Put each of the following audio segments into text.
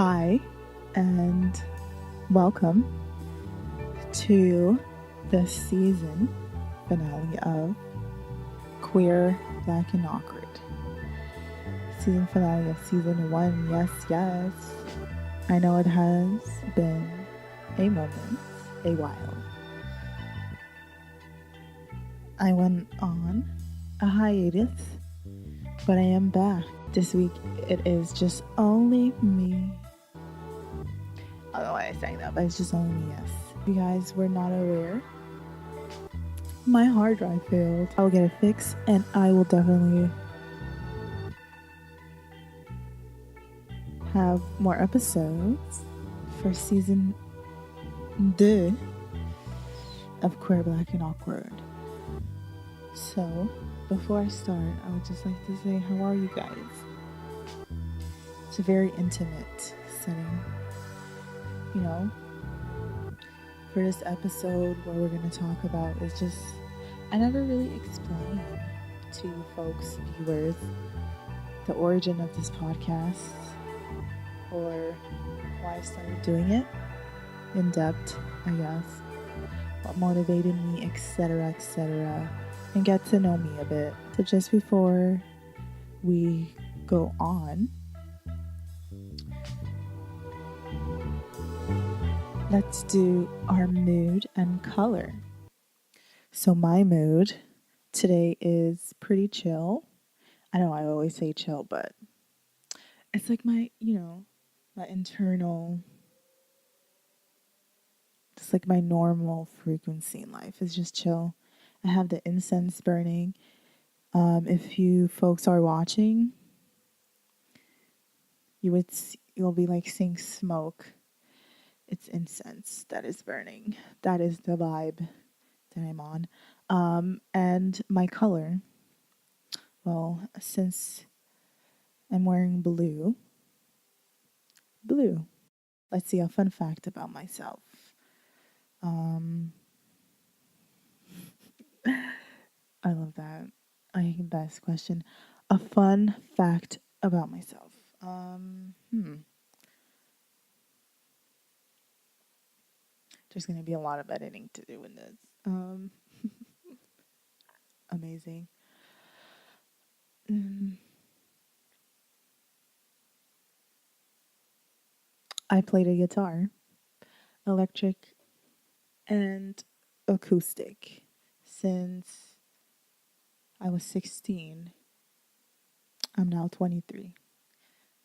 Hi, and welcome to the season finale of Queer, Black, and Awkward. Season finale of season 1. Yes, yes. I know it has been a moment, a while. I went on a hiatus, but I am back. This week it is just only me. I don't know why I sang that, but it's just only me, yes. If you guys were not aware, my hard drive failed. I will get it fixed, and I will definitely have more episodes for season 2 of Queer, Black, and Awkward. So, before I start, I would just like to say, how are you guys? It's a very intimate setting. You know, for this episode, what we're going to talk about is just, I never really explained to folks, viewers, the origin of this podcast or why I started doing it in depth, I guess, what motivated me, etc., and get to know me a bit. So just before we go on, let's do our mood and color. So my mood today is pretty chill. I know I always say chill, but it's like my internal, just like my normal frequency in life is just chill. I have the incense burning. If you folks are watching, you'll be like seeing smoke. It's incense that is burning. That is the vibe that I'm on. And my color, well, since I'm wearing blue. Let's see a fun fact about myself. I love that. I think best question. A fun fact about myself. There's going to be a lot of editing to do in this. Amazing. I played a guitar, electric and acoustic, since I was 16. I'm now 23.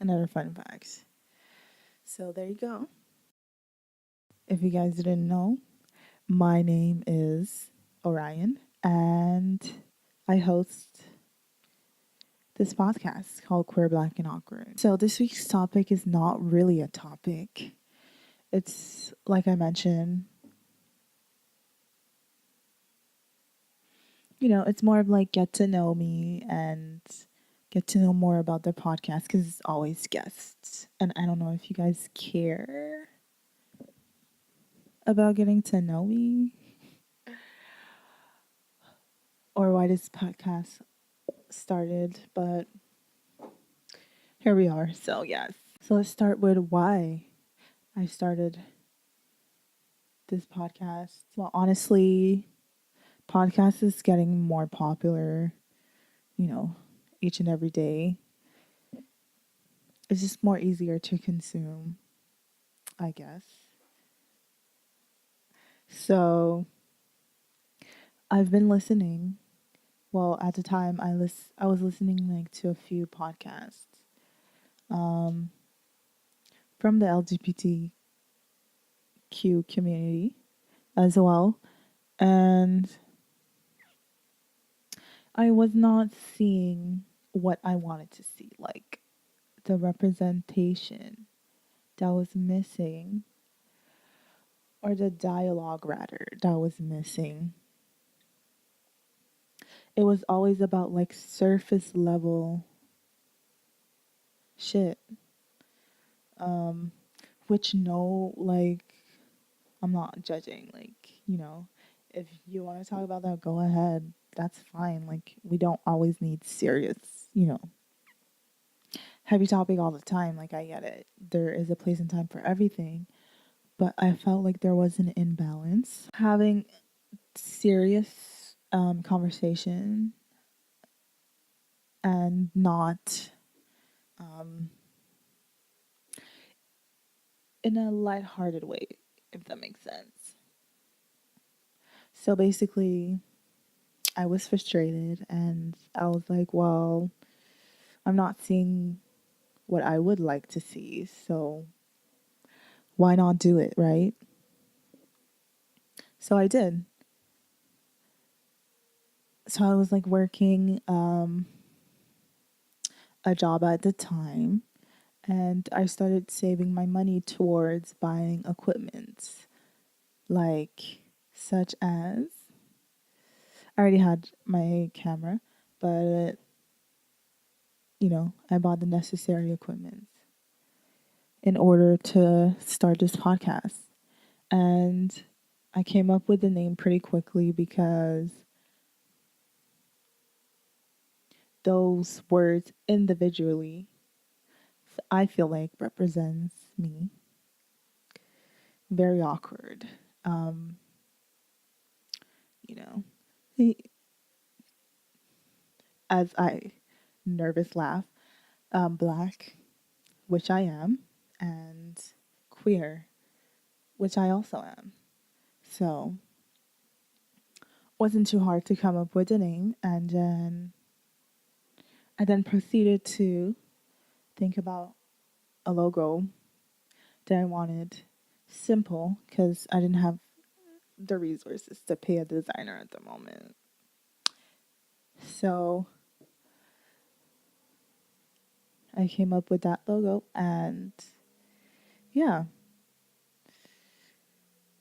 Another fun fact. So there you go. If you guys didn't know, my name is Orion, and I host this podcast called Queer, Black, and Awkward. So this week's topic is not really a topic. It's, like I mentioned, it's more of like get to know me and get to know more about the podcast, because it's always guests. And I don't know if you guys care about getting to know me or why this podcast started, but here we are. So yes. So let's start with why I started this podcast. Well, honestly, podcast is getting more popular, each and every day. It's just more easier to consume, I guess. So I've been listening. Well, at the time I was listening like to a few podcasts from the LGBTQ community as well, and I was not seeing what I wanted to see, like the representation that was missing, or the dialogue rather that was missing. It was always about like surface level shit. Which like, I'm not judging, like, if you want to talk about that, go ahead. That's fine. Like, we don't always need serious, heavy topic all the time. Like, I get it. There is a place and time for everything. But I felt like there was an imbalance. Having serious conversation and not in a lighthearted way, if that makes sense. So basically, I was frustrated and I was like, well, I'm not seeing what I would like to see. So why not do it, right? So I did. So I was like working a job at the time, and I started saving my money towards buying equipment, like such as I already had my camera, but I bought the necessary equipment in order to start this podcast. And I came up with the name pretty quickly because those words individually, I feel like represents me. Very awkward. Um, you know, as I nervous laugh, black, which I am, and queer, which I also am. So wasn't too hard to come up with a name, and then I then proceeded to think about a logo that I wanted simple because I didn't have the resources to pay a designer at the moment. So I came up with that logo and yeah,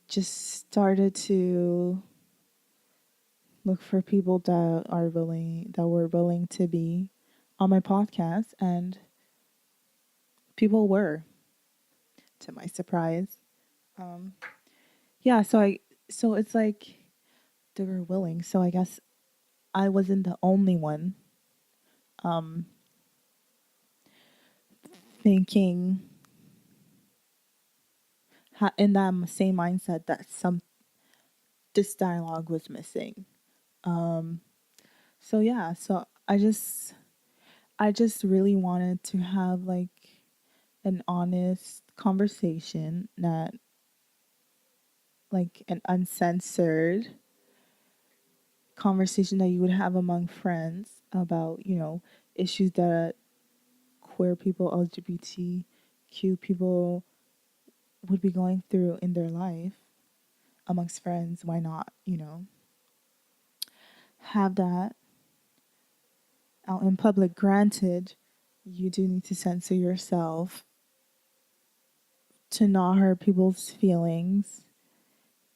just started to look for people that were willing to be on my podcast, and people were, to my surprise. Um, yeah, so it's like they were willing. So I guess I wasn't the only one um, thinking in that same mindset that this dialogue was missing. Um, so yeah, so I just really wanted to have like an honest conversation, not like an uncensored conversation that you would have among friends about, issues that queer people, LGBTQ people would be going through in their life amongst friends. Why not, have that out in public? Granted, you do need to censor yourself to not hurt people's feelings,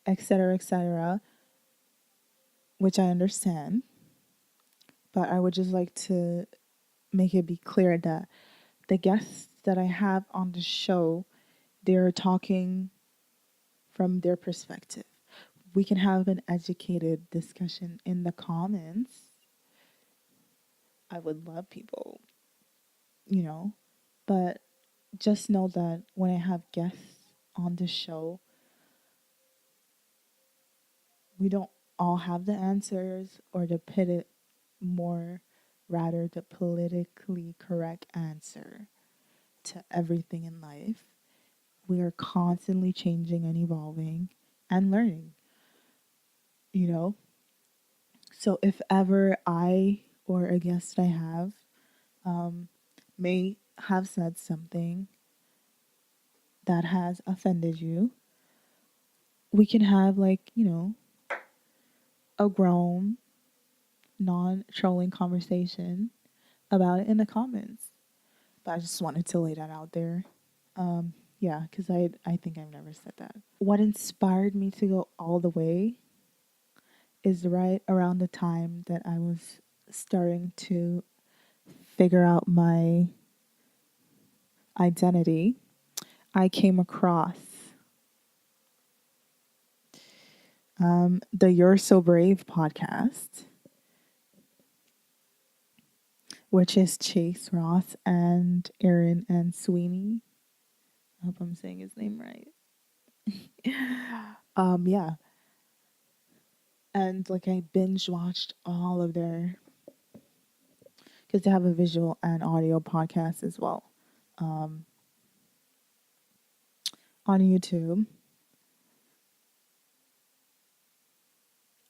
etc., which I understand. But I would just like to make it be clear that the guests that I have on the show, they're talking from their perspective. We can have an educated discussion in the comments. I would love people, you know, but just know that when I have guests on the show, we don't all have the answers or the more rather the politically correct answer to everything in life. We are constantly changing and evolving and learning, you know? So if ever I or a guest I have may have said something that has offended you, we can have like, a grown, non trolling conversation about it in the comments. But I just wanted to lay that out there. Yeah, because I think I've never said that. What inspired me to go all the way is right around the time that I was starting to figure out my identity. I came across the You're So Brave podcast. which is Chase Ross and Aaron and Sweeney. I hope I'm saying his name right. Yeah. And like I binge watched all of their, because they have a visual and audio podcast as well, um, on YouTube.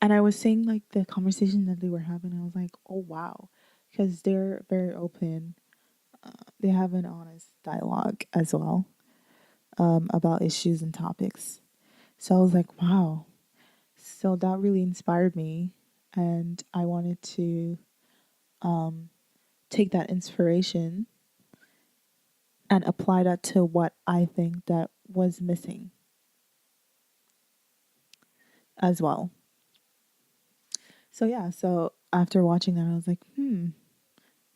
And I was seeing like the conversation that they were having. I was like, oh wow, because they're very open. They have an honest dialogue as well, about issues and topics. So I was like, wow. So that really inspired me, and I wanted to um, take that inspiration and apply that to what I think that was missing as well. So yeah, so after watching that, I was like,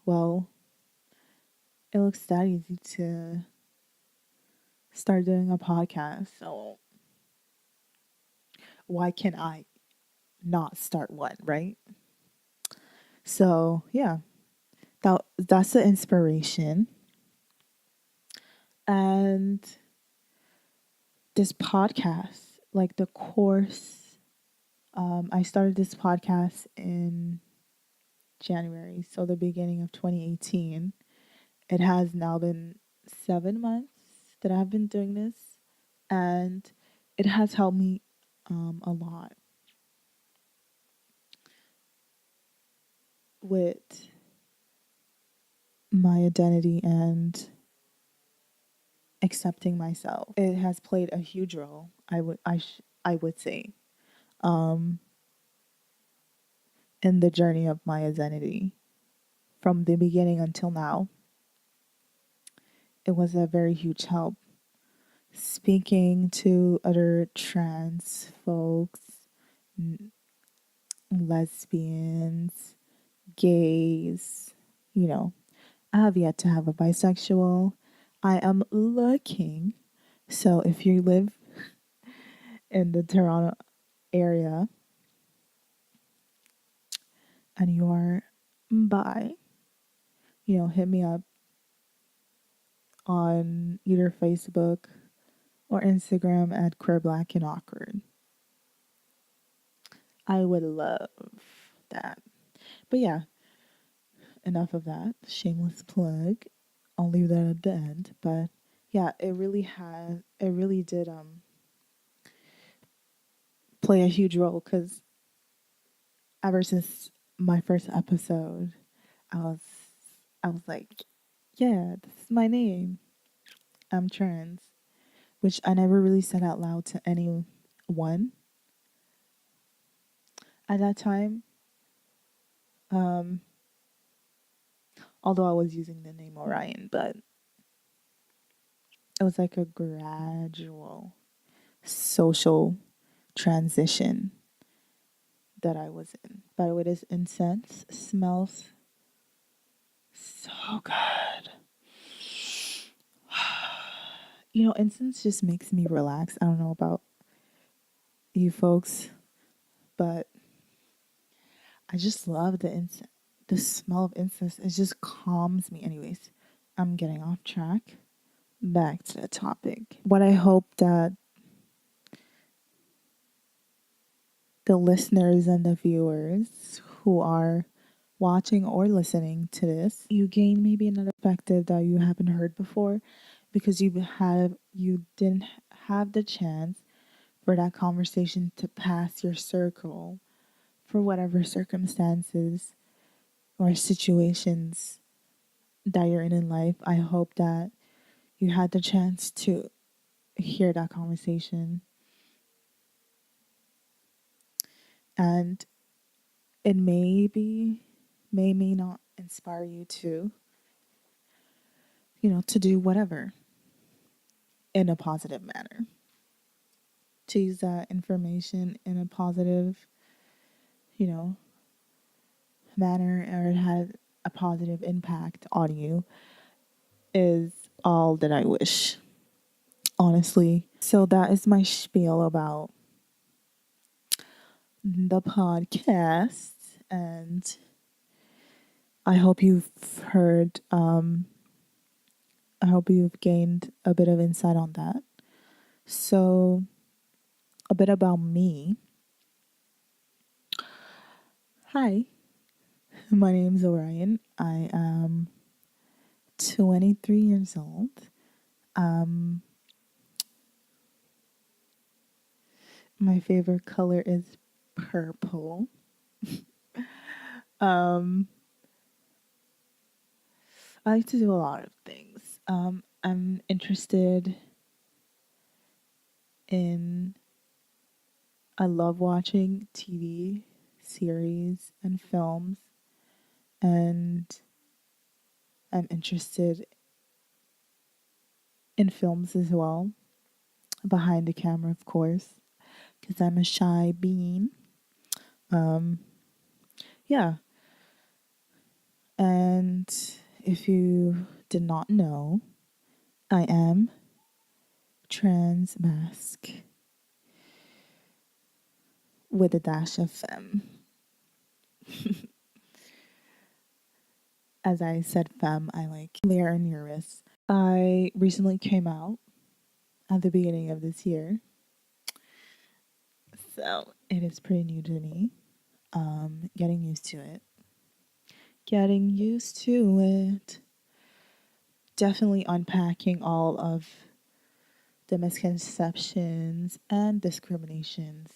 well, it looks that easy to start doing a podcast. So why can I not start one, right? So yeah, that's the inspiration. And this podcast, like the course, I started this podcast in January, so the beginning of 2018. It has now been 7 months that I've been doing this, and it has helped me a lot with my identity and accepting myself. It has played a huge role. I would say, um, in the journey of my identity from the beginning until now. It was a very huge help. Speaking to other trans folks, lesbians, gays, you know, I have yet to have a bisexual. I am looking. So if you live in the Toronto area and you are bi, hit me up on either Facebook or Instagram at Queer Black and Awkward. I would love that. But yeah, enough of that. Shameless plug. I'll leave that at the end. But yeah, it really did play a huge role because ever since my first episode, I was I was like, yeah, this is my name. I'm trans, which I never really said out loud to anyone at that time. Um, although I was using the name Orion, but it was like a gradual social transition that I was in. By the way, this incense smells so good. Incense just makes me relax. I don't know about you folks, but I just love the incense. The smell of incense, it just calms me. Anyways, I'm getting off track. Back to the topic. What I hope that the listeners and the viewers who are watching or listening to this, you gain maybe another perspective that you haven't heard before because you didn't have the chance for that conversation to pass your circle for whatever circumstances or situations that you're in life. I hope that you had the chance to hear that conversation, and it may not inspire you to, to do whatever in a positive manner, to use that information in a positive, you know, manner, or it had a positive impact on you is all that I wish, honestly. So that is my spiel about the podcast, and I hope you've heard, I hope you've gained a bit of insight on that. So, a bit about me. Hi, my name's Orion. I am 23 years old. Um, my favorite color is purple. Um, I like to do a lot of things. I'm interested in, I love watching TV series and films, and I'm interested in films as well, behind the camera, of course, because I'm a shy bean. Um, yeah, and if you did not know, I am trans mask with a dash of femme. As I said femme, I like layer and Uranus. I recently came out at the beginning of this year, so it is pretty new to me. Getting used to it. Getting used to it. Definitely unpacking all of the misconceptions and discriminations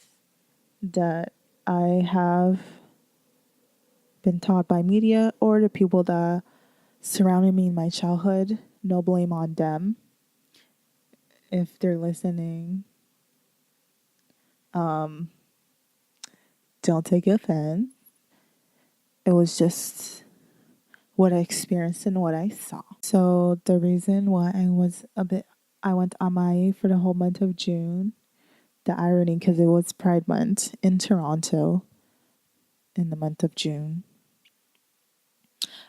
that I have been taught by media or the people that surrounded me in my childhood. No blame on them. If they're listening, um, don't take offense. It was just what I experienced and what I saw. So the reason why I went MIA for the whole month of June, the irony, because it was Pride Month in Toronto in the month of June.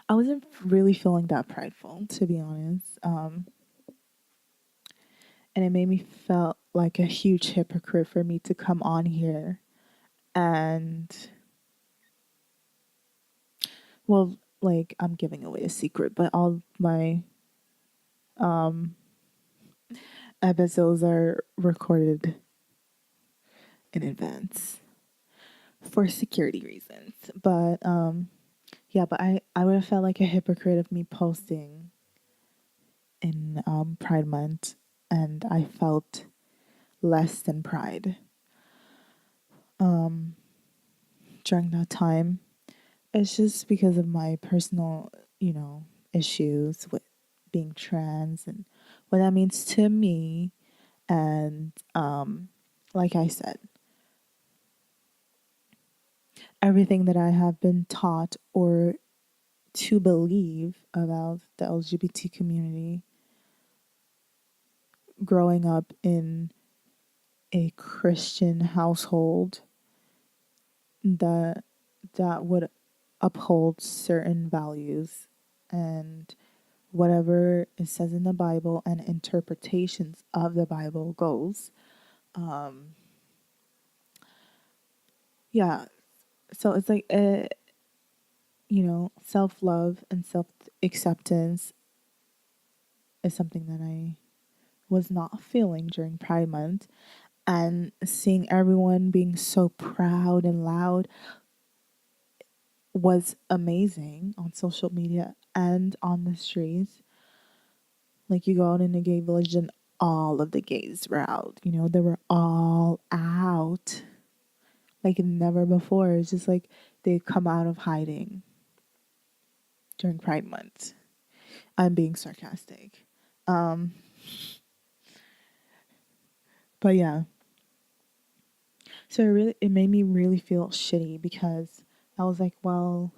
I wasn't really feeling that prideful, to be honest. And it made me felt like a huge hypocrite for me to come on here and, well, like I'm giving away a secret, but all my um episodes are recorded in advance for security reasons. But yeah, but I would have felt like a hypocrite of me posting in Pride Month, and I felt less than pride um during that time. It's just because of my personal, issues with being trans and what that means to me. And like I said, everything that I have been taught or to believe about the LGBT community growing up in a Christian household that would uphold certain values and whatever it says in the Bible and interpretations of the Bible goes. Um, yeah, so it's like self love and self acceptance is something that I was not feeling during Pride Month, and seeing everyone being so proud and loud was amazing on social media and on the streets. Like you go out in a gay village and all of the gays were out. They were all out like never before. It's just like they come out of hiding during Pride Month. I'm being sarcastic. Um, but yeah. So it made me really feel shitty because I was like, well,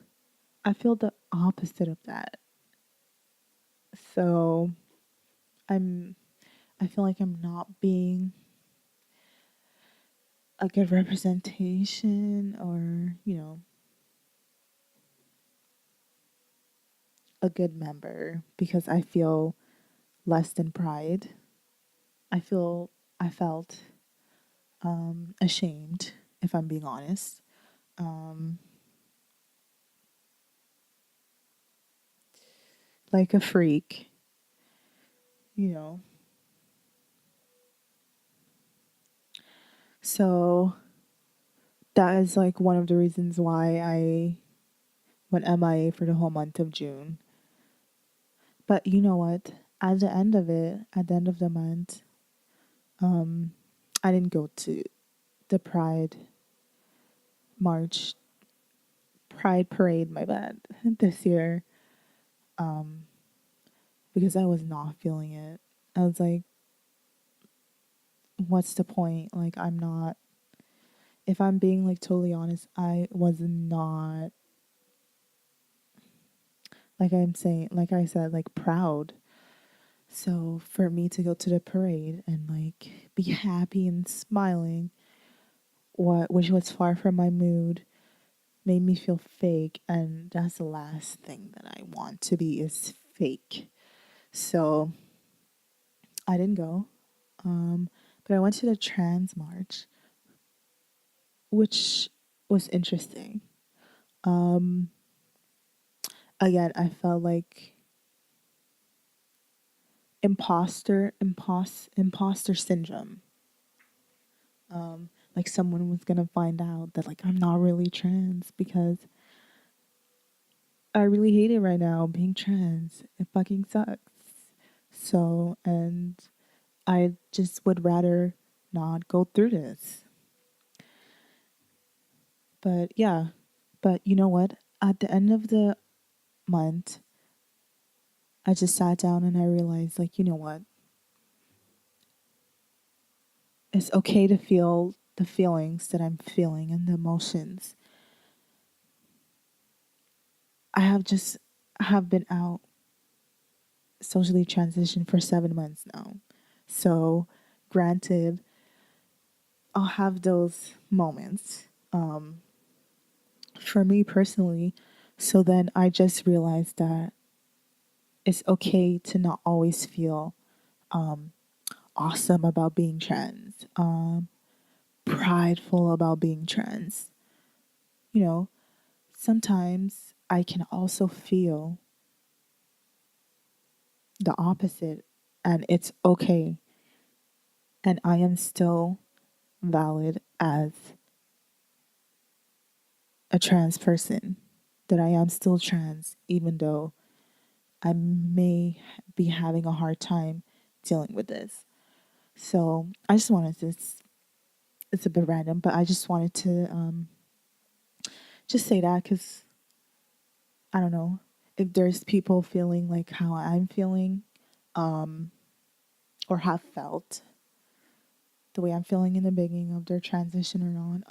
I feel the opposite of that. So I'm I feel like I'm not being a good representation or, a good member because I feel less than pride. I felt ashamed, if I'm being honest. Um, like a freak, you know. So that is like one of the reasons why I went MIA for the whole month of June. But you know what? At the end of it, at the end of the month, um, I didn't go to the March Pride parade, my bad, this year, um, because I was not feeling it. I was like, what's the point? Like, I'm not, if I'm being like totally honest, I was not, like I'm saying, like I said, like proud. So for me to go to the parade and like be happy and smiling, which was far from my mood, made me feel fake, and that's the last thing that I want to be is fake. So I didn't go. But I went to the trans march, which was interesting. Um, Again, I felt like imposter syndrome. Like someone was gonna find out that like I'm not really trans because I really hate it right now being trans. It fucking sucks. So, and I just would rather not go through this. But yeah, but you know what? At the end of the month, I just sat down and I realized, like, you know what? It's okay to feel the feelings that I'm feeling and the emotions. I have been out socially transitioned for 7 months now. So, granted, I'll have those moments. For me personally, so then I just realized that it's okay to not always feel awesome about being trans, prideful about being trans. You know, sometimes I can also feel the opposite, and it's okay. And I am still valid as a trans person, that I am still trans, even though I may be having a hard time dealing with this. So I just wanted to, it's a bit random, but I just wanted to just say that because I don't know if there's people feeling like how I'm feeling, um, or have felt the way I'm feeling in the beginning of their transition or not.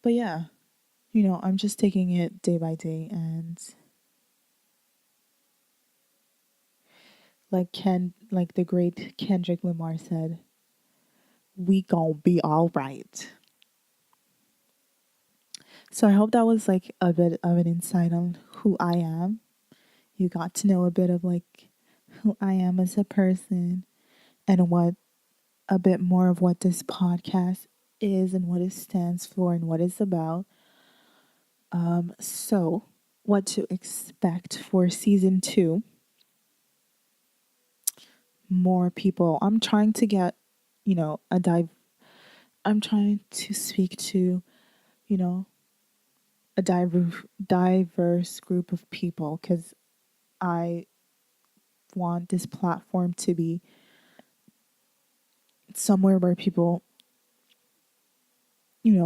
But yeah, I'm just taking it day by day, and like the great Kendrick Lamar said, we gon' be all right. So I hope that was like a bit of an insight on who I am. You got to know a bit of like who I am as a person, and what a bit more of what this podcast is and what it stands for and what it's about. So what to expect for season 2? More people. I'm trying to get, a I'm trying to speak to, you know, a diverse group of people, because I want this platform to be somewhere where people,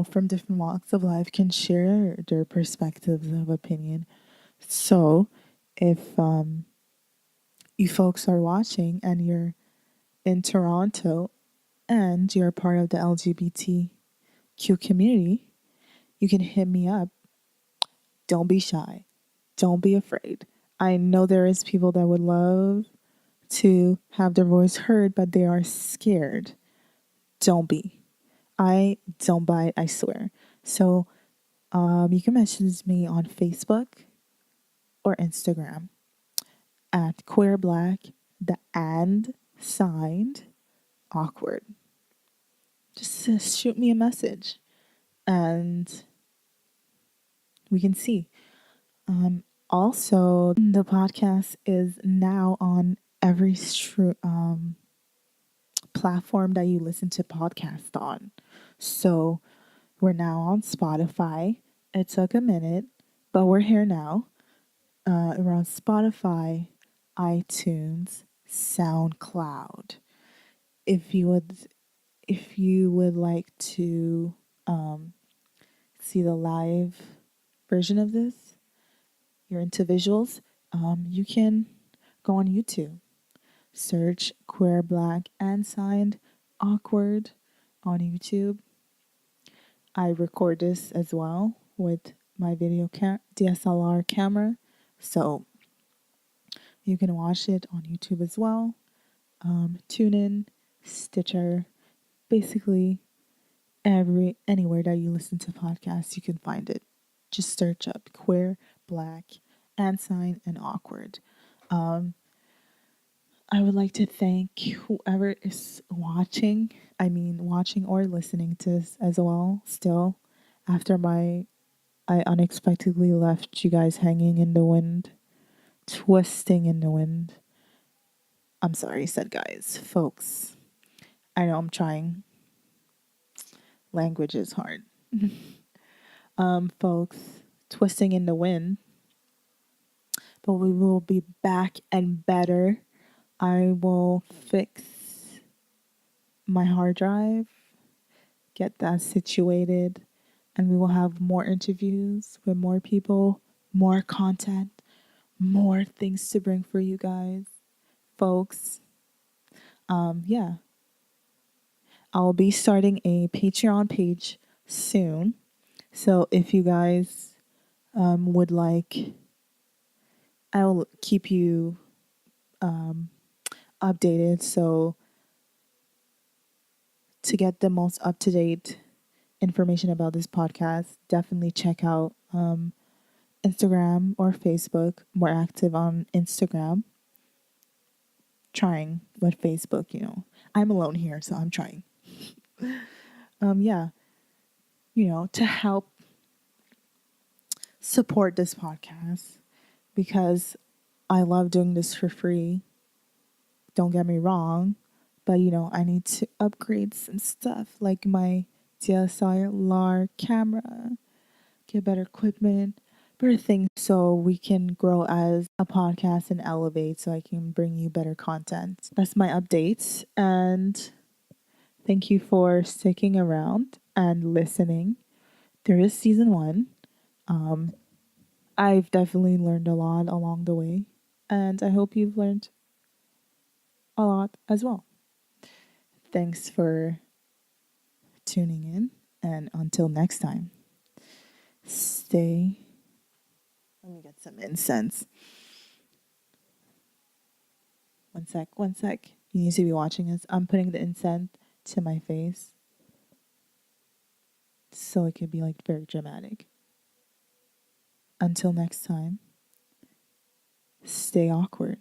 from different walks of life can share their perspectives of opinion. So, if you folks are watching and you're in Toronto and you're part of the LGBTQ community, you can hit me up. Don't be shy. Don't be afraid. I know there is people that would love to have their voice heard, but they are scared. Don't be. I don't bite, I swear. So you can message me on Facebook or Instagram at queer black, the and signed awkward. Just shoot me a message and we can see. Also, the podcast is now on every platform that you listen to podcasts on. So we're now on Spotify. It took a minute, but we're here now. We're on Spotify, iTunes, SoundCloud. If you would, if you would like to see the live version of this, you're into visuals, you can go on YouTube. Search Queer Black and Signed Awkward on YouTube. I record this as well with my DSLR camera, so you can watch it on YouTube as well. Tune in, Stitcher, basically anywhere that you listen to podcasts, you can find it. Just search up Queer Black and Sign and Awkward. I would like to thank whoever is watching or listening to this as well. Still, after I unexpectedly left you guys hanging in the wind, twisting in the wind. I'm sorry, said guys, folks. I know I'm trying. Language is hard. Folks, twisting in the wind. But we will be back and better. I will fix my hard drive, get that situated, and we will have more interviews with more people, more content, more things to bring for you guys, folks. Yeah, I'll be starting a Patreon page soon. So if you guys would like, I'll keep you updated. So to get the most up to date information about this podcast, definitely check out Instagram or Facebook. More active on Instagram. Trying with Facebook, I'm alone here, so I'm trying. Yeah, to help support this podcast because I love doing this for free. Don't get me wrong, but I need to upgrade some stuff like my DSLR camera, get better equipment, better things so we can grow as a podcast and elevate so I can bring you better content. That's my updates, and thank you for sticking around and listening. There is season 1. I've definitely learned a lot along the way, and I hope you've learned a lot as well. Thanks for tuning in, and until next time, stay. Let me get some incense. One sec. You need to be watching this. I'm putting the incense to my face so it could be like very dramatic. Until next time, stay awkward.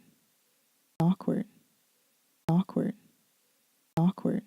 Awkward. Awkward. Awkward.